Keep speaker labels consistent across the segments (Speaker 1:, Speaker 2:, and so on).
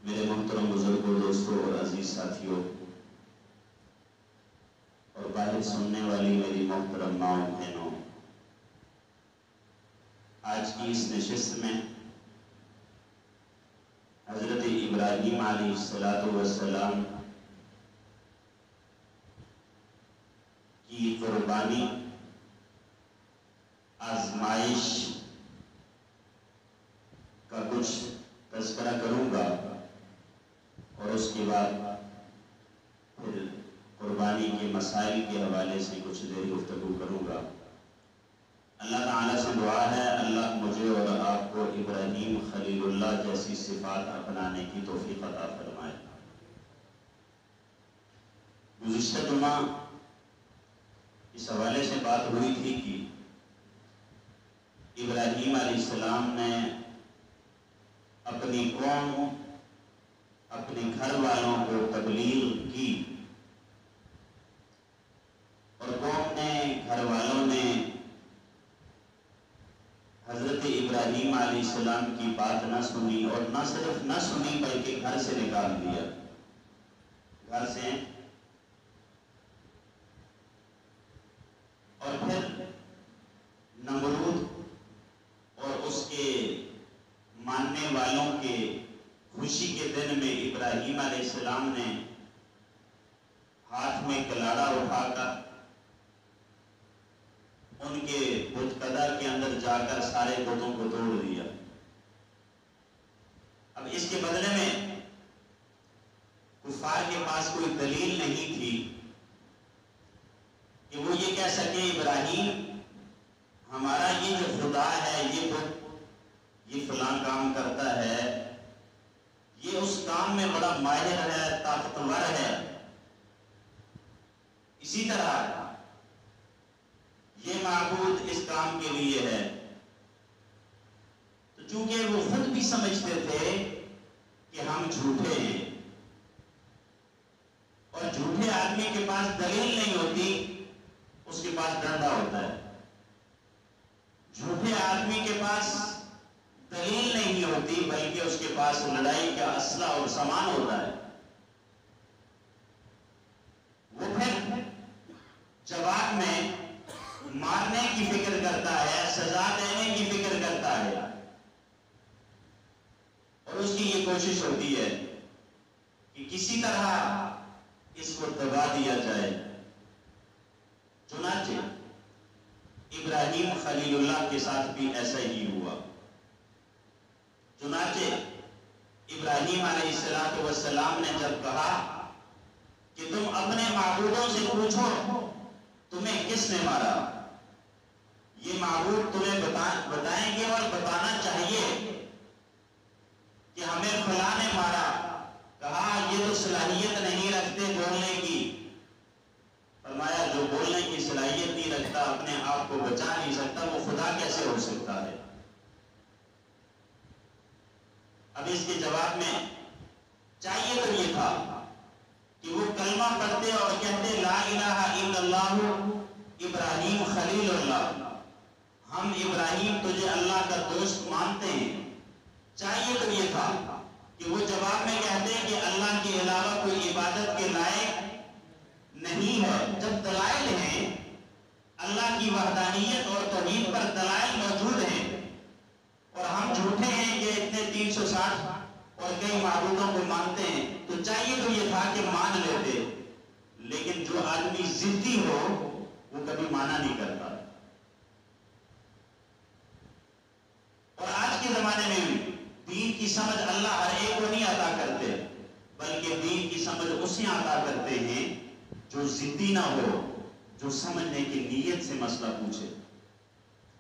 Speaker 1: میرے محترم بزرگوں، دوستوں اور عزیز ساتھیوں، اور باہر سننے والی میری محترم ماؤں بہنوں، آج کی اس نشست میں حضرت ابراہیم علیہ السلام کی قربانی، آزمائش کا کچھ تذکرہ کروں گا اور اس کے بعد پھر قربانی کے مسائل کے حوالے سے کچھ دیر گفتگو کروں گا۔ اللہ تعالیٰ سے دعا ہے اللہ مجھے اور آپ کو ابراہیم خلیل اللہ جیسی صفات اپنانے کی توفیق عطا فرمائے۔ گزشتہ جمعہ اس حوالے سے بات ہوئی تھی کہ ابراہیم علیہ السلام نے اپنی قوم، اپنے گھر والوں کو تبلیغ کی، اور قوم نے، گھر والوں نے حضرت ابراہیم علیہ السلام کی بات نہ سنی، اور نہ صرف نہ سنی بلکہ گھر سے نکال دیا، گھر سے۔ اور پھر نمرود اور اس کے ماننے والوں کے خوشی کے دن میں ابراہیم علیہ السلام نے ہاتھ میں کلاڑا اٹھا کر ان کے بت قدا کے اندر جا کر سارے بتوں کو توڑ دیا۔ اب اس کے بدلے میں کفار کے پاس کوئی دلیل نہیں تھی کہ وہ یہ کہہ سکے ابراہیم ہمارا یہ جو خدا ہے، یہ فلاں کام کرتا ہے، یہ اس کام میں بڑا ماہر ہے، طاقتور ہے، اسی طرح یہ معبود اس کام کے لیے ہے۔ تو چونکہ وہ خود بھی سمجھتے تھے کہ ہم جھوٹے ہیں، اور جھوٹے آدمی کے پاس دلیل نہیں ہوتی، اس کے پاس ڈنڈا ہوتا ہے۔ جھوٹے آدمی کے پاس دلیل نہیں ہوتی بلکہ اس کے پاس لڑائی کا اسلحہ اور سامان ہوتا ہے۔ وہ پھر جواب میں مارنے کی فکر کرتا ہے، سزا دینے کی فکر کرتا ہے، اور اس کی یہ کوشش ہوتی ہے کہ کسی طرح اس کو دبا دیا جائے۔ چنانچہ ابراہیم خلیل اللہ کے ساتھ بھی ایسا ہی ہوا۔ چنانچہ ابراہیم علیہ السلام نے جب کہا کہ تم اپنے معبودوں سے پوچھو تمہیں کس نے مارا، یہ معبود تمہیں بتائیں گے اور بتانا چاہیے کہ ہمیں فلاں نے مارا۔ کہا یہ تو صلاحیت نہیں رکھتے بولنے کی۔ فرمایا جو بولنے کی صلاحیت نہیں رکھتا، اپنے آپ کو بچا نہیں سکتا، وہ خدا کیسے ہو سکتا ہے؟ اب اس کے جواب میں چاہیے تو یہ تھا کہ وہ کلمہ پڑھتے اور کہتے لا الہ الا اللہ ابراہیم خلیل اللہ، ہم ابراہیم تجھے اللہ کا دوست مانتے ہیں۔ چاہیے تو یہ تھا کہ وہ جواب میں کہتے کہ اللہ کے علاوہ کوئی عبادت کے لائق نہیں ہے۔ جب دلائل ہیں، اللہ کی وحدانیت اور توحید پر دلائل موجود ہیں، اور ہم جھوٹے ہیں کہ اتنے 360 اور کئی معبودوں کو مانتے ہیں، تو چاہیے تو یہ تھا کہ مان لیتے۔ لیکن جو آدمی ضدی ہو وہ کبھی مانا نہیں کرتا۔ اور آج کے زمانے میں بھی دین کی سمجھ اللہ ہر ایک کو نہیں عطا کرتے، بلکہ دین کی سمجھ اسے عطا کرتے ہیں جو ضدی نہ ہو، جو سمجھنے کی نیت سے مسئلہ پوچھے۔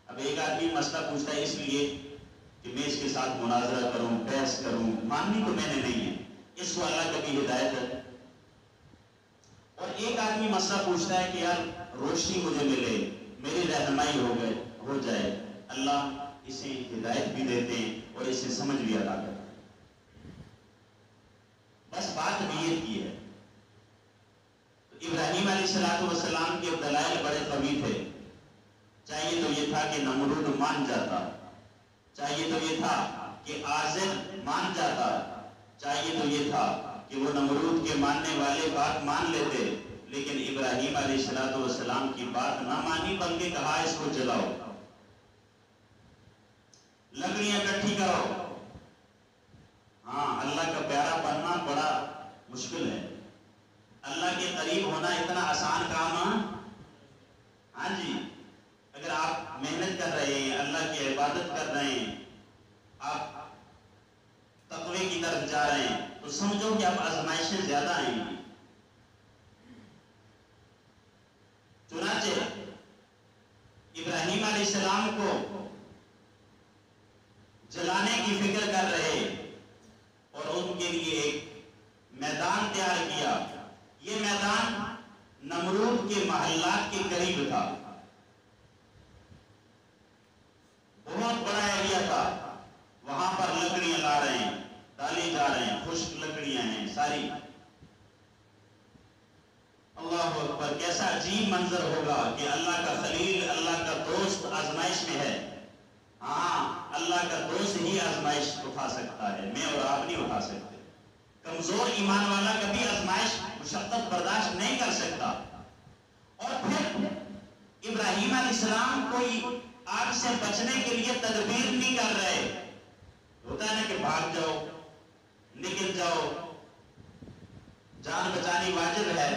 Speaker 1: اب ایک آدمی مسئلہ پوچھتا ہے اس لیے کہ میں اس کے ساتھ مناظرہ کروں، بحث کروں، ماننی تو میں نے نہیں ہے، اس کو اللہ کبھی ہدایت ہے۔ اور ایک آدمی مسئلہ پوچھتا ہے کہ یار روشنی مجھے ملے، میری رہنمائی ہو جائے، اللہ اسے ہدایت بھی دیتے ہیں اور اسے سمجھ بھی عطا کرتے ہیں۔ بس بات نیت کی ہے۔ تو ابراہیم علیہ السلام کے دلائل بڑے قوی تھے۔ چاہیے تو یہ تھا کہ نمرود مان جاتا، چاہیے تو یہ تھا کہ آزر مان جاتا، چاہیے تو یہ تھا کہ وہ نمرود کے ماننے والے بات مان لیتے، لیکن ابراہیم علیہ السلام کی بات نہ مانی، بلکہ کہا اس کو جلاؤ، لکڑیاں اکٹھی کرو۔ ہاں، اللہ کا پیارا بننا بڑا مشکل ہے، اللہ کے قریب ہونا اتنا آسان کام۔ ہاں جی، اگر آپ محنت کر رہے ہیں، اللہ کی عبادت کر رہے ہیں، آپ تقوی کی طرف جا رہے ہیں، تو سمجھو کہ اب آزمائشیں زیادہ آئیں گی۔ چنانچہ ابراہیم علیہ السلام کو جلانے کی فکر کر رہے اور ان کے لیے ایک میدان تیار کیا۔ یہ میدان نمرود کے محلات کے قریب تھا، بہت بڑا ایریا تھا، وہاں پر لکڑیاں لا رہے ہیں، ڈالی جا رہے ہیں، خشک لکڑیاں ہیں ساری۔ اللہ اکبر، کیسا عجیب منظر ہوگا کہ اللہ کا خلیل، اللہ کا دوست آزمائش میں ہے۔ ہاں، اللہ کا دوست ہی آزمائش اٹھا سکتا ہے، میں اور آپ نہیں اٹھا سکتے۔ کمزور ایمان والا کبھی آزمائش مشقت برداشت نہیں کر سکتا۔ اور پھر ابراہیم علیہ السلام کوئی آگ سے بچنے کے لیے تدبیر نہیں کر رہے۔ ہوتا ہے نا کہ بھاگ جاؤ، نکل جاؤ، جان بچانی واجب ہے،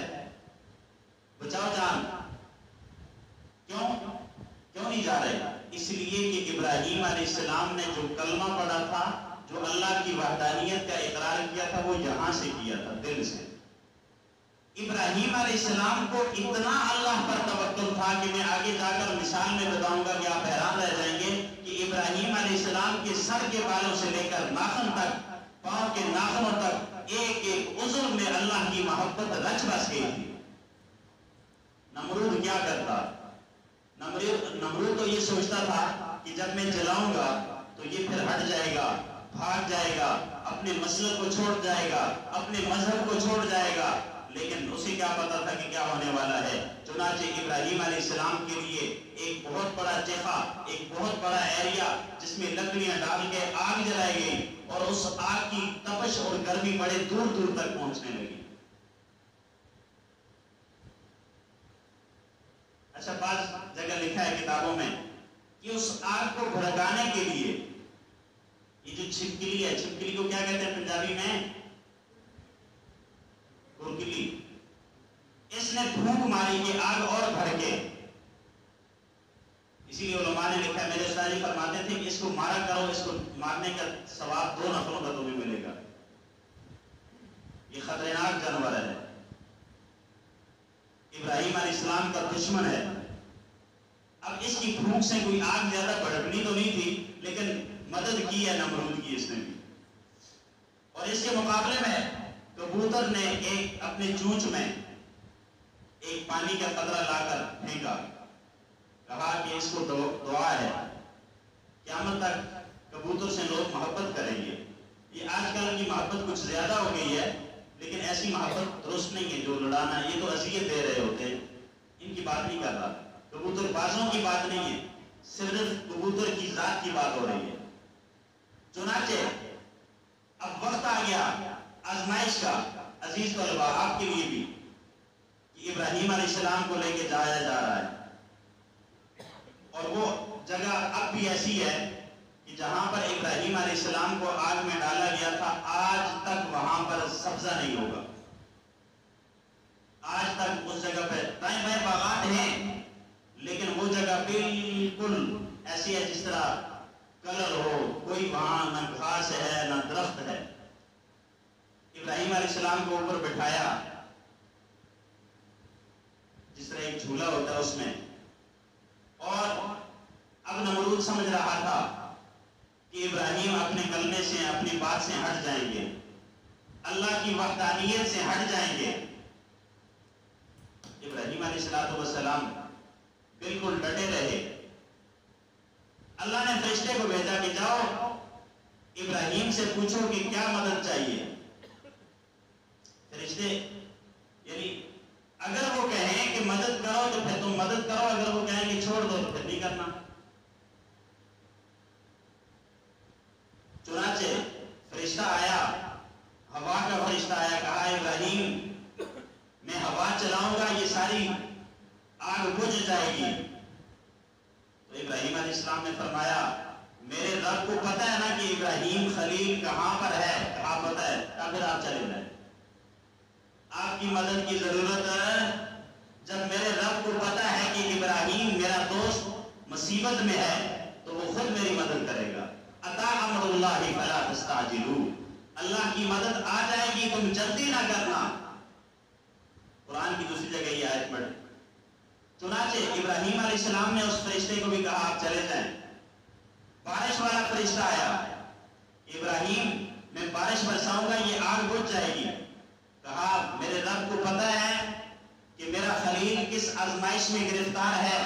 Speaker 1: بچاؤ جان۔ کیوں نہیں جا رہے؟ اس لیے کہ ابراہیم علیہ السلام نے جو کلمہ پڑھا تھا، جو اللہ کی وحدانیت کا اقرار کیا تھا، وہ یہاں سے کیا تھا، دل سے۔ ابراہیم علیہ السلام کو اتنا اللہ پر توکل تھا کہ میں آگے جا کر مثال میں بتاؤں گا کہ آپ حیران رہ جائیں گے کہ ابراہیم علیہ السلام کے سر کے بالوں سے لے کر ناخن تک، پاؤں کے ناخنوں تک، ایک ایک عضو میں اللہ کی محبت رچ بس گئی تھی۔ نمرود کیا کرتا؟ نمرود تو یہ سوچتا تھا کہ جب میں جلاؤں گا تو یہ پھر ہٹ جائے گا، بھاگ جائے گا، اپنے مسلک کو چھوڑ جائے گا، اپنے مذہب کو چھوڑ جائے گا، لیکن اسے کیا پتا تھا کہ کیا ہونے والا ہے۔ چنانچہ ابراہیم علیہ السلام کے لیے ایک بہت بڑا جگہ، ایک بہت بڑا ایریا جس میں لکڑیاں ڈال کے آگ جلائی گئی، اور اس آگ کی تپش اور گرمی بڑے دور دور تک پہنچنے لگی۔ اچھا، بعض جگہ لکھا ہے کتابوں میں کہ اس آگ کو بھڑکانے کے لیے یہ جو چھپکلی ہے، چھپکلی کو کیا کہتے ہیں پنجابی میں؟ گرگلی۔ اس نے پھونک ماری کہ آگ اور بھڑکے۔ اسی لیے علماء نے لکھا ہے، میرے استاد جی فرماتے تھے کہ اس کو مارا کرو، اس کو مارنے کا ثواب 2 نفروں کا تمہیں ملے گا۔ یہ خطرناک جانور ہے، ابراہیم علیہ السلام کا دشمن ہے۔ اب اس کی پھونک سے کوئی آگ زیادہ بھڑکنی تو نہیں تھی، لیکن مدد کی ہے نمرود کی اس نے بھی۔ اور اس کے مقابلے میں کبوتر نے ایک اپنے چونچ میں ایک پانی کا قطرہ لا کر پھینکا، کہا کہ اس کو دعا ہے، قیامت تک کبوتر سے لوگ محبت کریں گے۔ یہ آج کل کی محبت کچھ زیادہ ہو گئی ہے، لیکن ایسی محبت درست نہیں ہے جو لڑانا، یہ تو اذیت دے رہے ہوتے ہیں، ان کی بات نہیں کر رہا، کبوتر بازوں کی بات نہیں ہے، صرف کبوتر کی ذات کی بات ہو رہی ہے۔ چنانچہ اب وقت آ گیا آزمائش کا، عزیز طلبہ آپ کے لیے بھی، کہ ابراہیم علیہ السلام کو لے کے جایا جا رہا ہے، اور وہ جگہ اب بھی ایسی ہے کہ جہاں پر ابراہیم علیہ السلام کو آگ میں ڈالا گیا تھا، آج تک وہاں پر سبزہ نہیں ہوگا۔ آج تک اس جگہ پہ دائیں بائیں باغات ہیں، لیکن وہ جگہ بالکل ایسی ہے جس طرح کلر ہو، کوئی وہاں نہ گھاس ہے نہ درخت ہے۔ ابراہیم علیہ السلام کو اوپر بٹھایا، جس طرح ایک جھولا ہوتا ہے اس میں، اور اب نمرود سمجھ رہا تھا کہ ابراہیم اپنے کلمے سے، اپنی بات سے ہٹ جائیں گے، اللہ کی وحدانیت سے ہٹ جائیں گے۔ ابراہیم علیہ السلام بالکل ڈٹے رہے۔ اللہ نے فرشتے کو بھیجا کہ جاؤ ابراہیم سے پوچھو کہ کیا مدد چاہیے۔ فرشتے یعنی اگر وہ کہیں کہ مدد کرو تو پھر تم مدد کرو، اگر وہ کہیں کہ چھوڑ دو تو پھر نہیں کرنا۔ چنانچہ فرشتہ آیا فرشتہ آیا, کہا ابراہیم میں ہوا چلاؤں گا یہ ساری آگ بجھ جائے گی. تو ابراہیم علیہ السلام نے فرمایا میرے رب کو پتہ ہے نا کہ ابراہیم خلیل کہاں پر ہے, کہاں پتہ ہے, پھر آپ چلے جائیں. آپ کی مدد کی ضرورت ہے. جب میرے رب کو پتہ ہے کہ ابراہیم میرا دوست مصیبت میں ہے تو وہ خود میری مدد کرے گا. اتا امر اللہ فلا تستعجلوا, اللہ کی مدد آ جائے گی تم جلدی نہ کرنا. قرآن کی دوسری جگہ یہ آیت پڑھ. چنانچہ ابراہیم علیہ السلام نے اس فرشتے کو بھی کہا آپ چلے جائیں. بارش والا فرشتہ آیا, ابراہیم میں بارش برساؤں گا یہ آگ بجھ جائے گی. کہا میرے رب کو پتہ ہے کہ میرا خلیل کس آزمائش میں گرفتار ہے,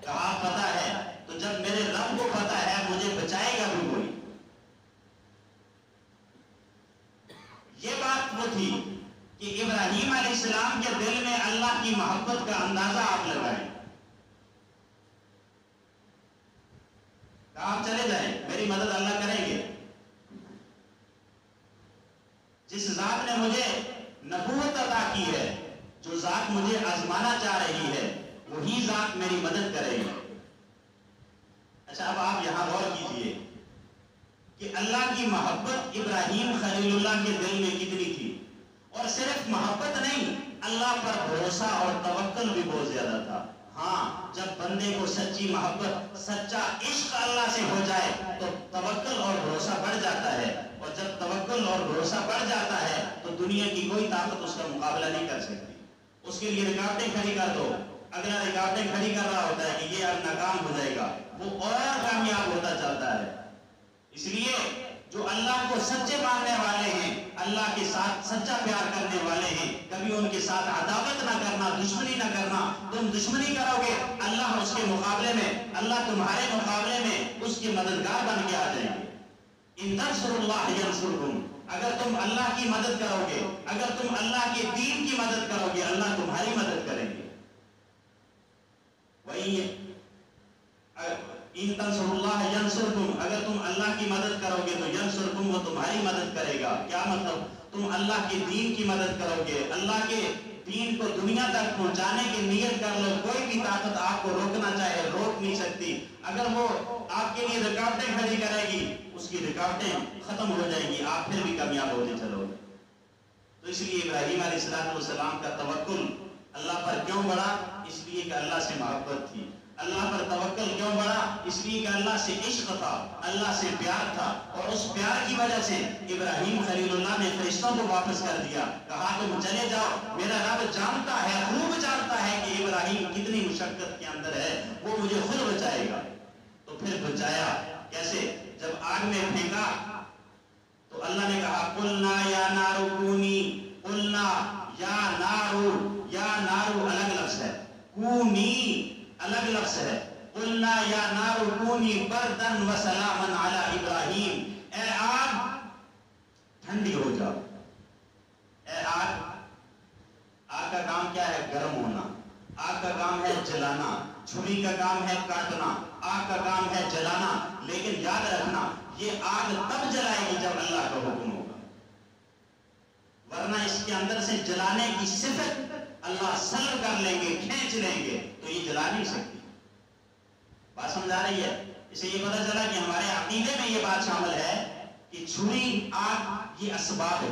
Speaker 1: کہا پتہ ہے. تو جب میرے رب کو پتہ ہے مجھے بچائے گا بھی کوئی. یہ بات وہ تھی کہ ابراہیم علیہ السلام کے دل میں اللہ کی محبت کا اندازہ آپ لگائیں. آپ چلے جائیں, میری مدد اللہ کریں گے. جس ذات نے مجھے نبوت عطا کی ہے, جو ذات مجھے آزمانا چاہ رہی ہے, وہی ذات میری مدد کرے گی. اچھا اب آپ یہاں غور کیجئے کہ اللہ کی محبت ابراہیم خلیل اللہ کے دل میں کتنی تھی. اور صرف محبت نہیں, اللہ پر بھروسہ اور توکل بھی بہت زیادہ تھا. ہاں جب بندے کو سچی محبت, سچا عشق اللہ سے ہو جائے تو توکل اور بھروسہ بڑھ جاتا ہے. اور جب توکل اور بھروسہ بڑھ جاتا ہے تو دنیا کی کوئی طاقت اس کا مقابلہ نہیں کر سکتی. اس کے لیے رکاوٹیں کھڑی کر دو, اگلا رکاوٹیں کھڑی کر رہا ہوتا ہے کہ یہ اب ناکام ہو جائے گا, وہ اور کامیاب ہوتا چلتا ہے. اس لیے جو اللہ کو سچے ماننے والے ہیں, اللہ کے ساتھ سچا پیار کرنے والے ہیں, کبھی ان کے ساتھ عداوت نہ کرنا, دشمنی نہ کرنا. تم دشمنی کرو گے, اللہ اس کے مقابلے میں, اللہ تمہارے مقابلے میں اس کے مددگار بن کے آ جائیں گے. ان تنصروا اللہ ینصرکم, اگر تم اللہ کی مدد کرو گے, اگر تم اللہ کے دین کی مدد کرو گے, اللہ تمہاری مدد کریں گے. وہی ان تنصروا اللہ ینصرکم, اگر تم اللہ کی مدد کرو گے تو ینصرکم, وہ تمہاری مدد کرے گا. کیا مطلب؟ تم اللہ کے دین کی مدد کرو گے, اللہ کے دین کو دنیا تک پہنچانے کی نیت کر لو, کوئی بھی طاقت آپ کو روکنا چاہے روک نہیں سکتی. اگر وہ آپ کے لیے رکاوٹیں کھڑی کرے گی, اس کی رکاوٹیں ختم ہو جائیں گی, آپ پھر بھی کامیاب ہوتے چلو گے. تو اس لیے ابراہیم علیہ السلام کا توکل اللہ پر کیوں بڑھا؟ اس لیے کہ اللہ سے محبت تھی. اللہ پر توکل کیوں بڑھا؟ اس لیے کہ اللہ سے عشق تھا, اللہ سے پیار تھا. اور اس پیار کی وجہ سے ابراہیم خلیل اللہ نے فرشتوں کو واپس کر دیا, کہا تم چلے جاؤ, میرا رب جانتا ہے, خوب جانتا ہے کہ ابراہیم کتنی مشقت کے اندر ہے, وہ مجھے خود بچائے گا. تو پھر بچایا کیسے؟ جب آگ میں پھینکا تو اللہ نے کہا قلنا یا نار کونی, قلنا یا نارو الگ لفظ ہے, کونی الگ لفظ ہے. قلنا یا نار کونی بردن و سلاما علی ابراہیم, اے آگ ٹھنڈی ہو جاؤ. اے آگ, آگ کا کام کیا ہے؟ گرم ہونا. آگ کا کام ہے جلانا, چھری کا کام ہے کاٹنا, آگ کا کام ہے جلانا. لیکن یاد رکھنا یہ آگ تب جلائے گی جب اللہ کا حکم ہوگا, ورنہ اس کے اندر سے جلانے کی صفت اللہ سلب کر لیں گے, کھینچ لیں گے, تو یہ جلا نہیں سکتی. بات سمجھا رہی ہے؟ اسے یہ پتہ چلا کہ ہمارے عقیدے میں یہ بات شامل ہے کہ چھری, آگ یہ اسباب ہے.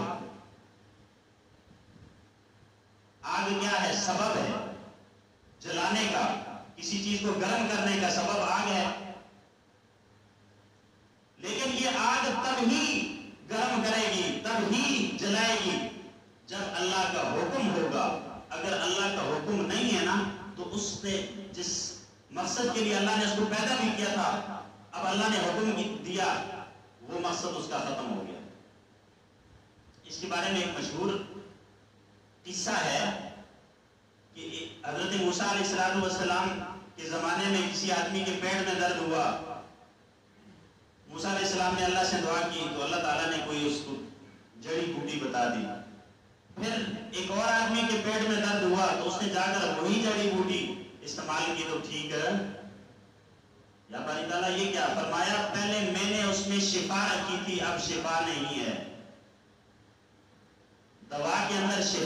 Speaker 1: آگ کیا ہے؟ سبب ہے جلانے کا, کسی چیز کو گرم کرنے کا سبب آگ ہے. لیکن یہ آگ تب ہی گرم کرے گی, تب ہی جلائے گی جب اللہ کا حکم ہوگا. اگر اللہ کا حکم نہیں ہے نا تو اس نے جس مقصد کے لیے اللہ نے اس کو پیدا بھی کیا تھا, اب اللہ نے حکم دیا, وہ مقصد اس کا ختم ہو گیا. اس کے بارے میں ایک مشہور قصہ ہے کہ حضرت موسیٰ علیہ السلام کے زمانے میں کسی آدمی کے پیٹ میں درد ہوا. موسیٰ علیہ السلام نے اللہ سے دعا کی تو اللہ تعالیٰ نے کوئی اس کو جڑی بوٹی بتا دی. پھر ایک اور آدمی کے پیٹ میں درد ہوا تو اس نے جا کر وہی جڑی بوٹی استعمال کی تو ٹھیک ہے. یا باری تعالیٰ یہ کیا فرمایا؟ پہلے میں نے اس میں شفا رکھی تھی, اب شفا نہیں ہے.